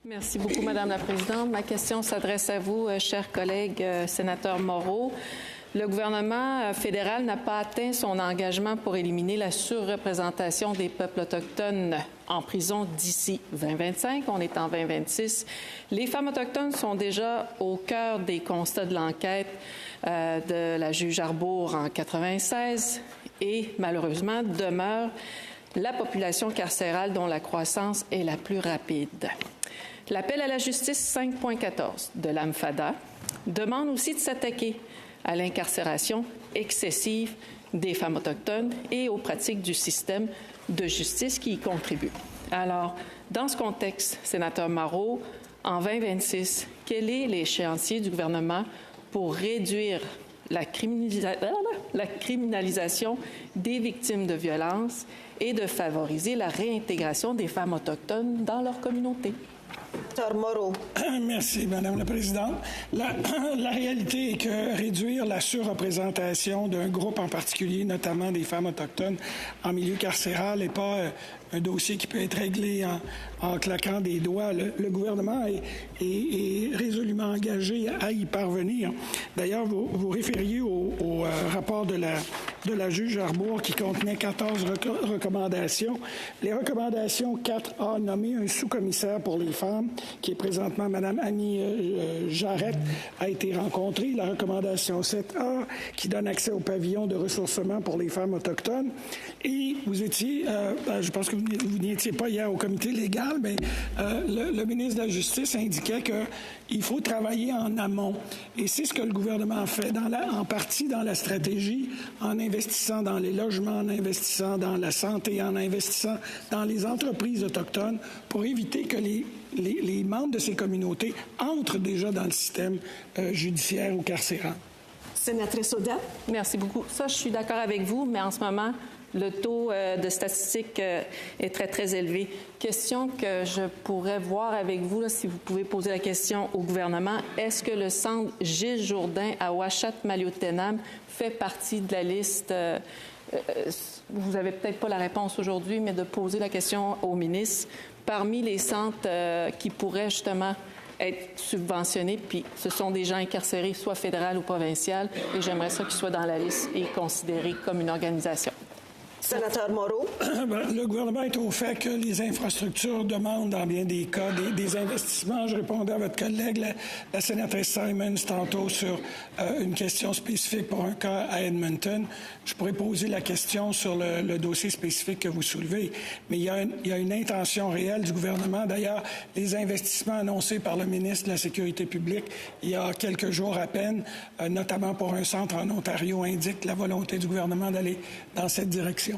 Merci beaucoup, Madame la Présidente. Ma question s'adresse à vous, chers collègues sénateur Moreau. Le gouvernement fédéral n'a pas atteint son engagement pour éliminer la surreprésentation des peuples autochtones en prison d'ici 2025. On est en 2026. Les femmes autochtones sont déjà au cœur des constats de l'enquête de la juge Arbour en 1996 et, malheureusement, demeure la population carcérale dont la croissance est la plus rapide. L'appel à la justice 5.14 de l'AMFADA demande aussi de s'attaquer à l'incarcération excessive des femmes autochtones et aux pratiques du système de justice qui y contribuent. Alors, dans ce contexte, sénateur Moreau, en 2026, quel est l'échéancier du gouvernement pour réduire la criminalisation des victimes de violences et de favoriser la réintégration des femmes autochtones dans leur communauté? Merci, Madame la Présidente. La réalité est que réduire la surreprésentation d'un groupe en particulier, notamment des femmes autochtones en milieu carcéral, n'est pas un dossier qui peut être réglé en claquant des doigts. Le gouvernement est résolument engagé à y parvenir. D'ailleurs, vous référiez au rapport de la juge Arbour qui contenait 14 recommandations. Les recommandations 4A nommer un sous-commissaire pour les femmes, qui est présentement Mme Annie Jarrett, a été rencontrée. La recommandation 7A, qui donne accès au pavillon de ressourcement pour les femmes autochtones. Et vous étiez, je pense que vous n'y étiez pas hier au comité légal, mais le ministre de la Justice indiquait qu'il faut travailler en amont. Et c'est ce que le gouvernement fait, en partie dans la stratégie, en investissant dans les logements, en investissant dans la santé, en investissant dans les entreprises autochtones pour éviter que les membres de ces communautés entrent déjà dans le système judiciaire ou carcéral. Sénatrice Odette. Merci beaucoup. Ça, je suis d'accord avec vous, mais en ce moment, le taux de statistique est très, très élevé. Question que je pourrais voir avec vous, là, si vous pouvez poser la question au gouvernement. Est-ce que le centre Gilles Jourdain à Ouachat-Maliotenam fait partie de la liste? Vous n'avez peut-être pas la réponse aujourd'hui, mais de poser la question au ministre. Parmi les centres qui pourraient justement être subventionnés, puis ce sont des gens incarcérés, soit fédéral ou provincial, et j'aimerais ça qu'ils soient dans la liste et considérés comme une organisation. Sénateur Moreau. Le gouvernement est au fait que les infrastructures demandent, dans bien des cas, des investissements. Je répondais à votre collègue, la sénatrice Simons, tantôt sur une question spécifique pour un cas à Edmonton. Je pourrais poser la question sur le dossier spécifique que vous soulevez. Mais il y a une intention réelle du gouvernement. D'ailleurs, les investissements annoncés par le ministre de la Sécurité publique il y a quelques jours à peine, notamment pour un centre en Ontario, indiquent la volonté du gouvernement d'aller dans cette direction.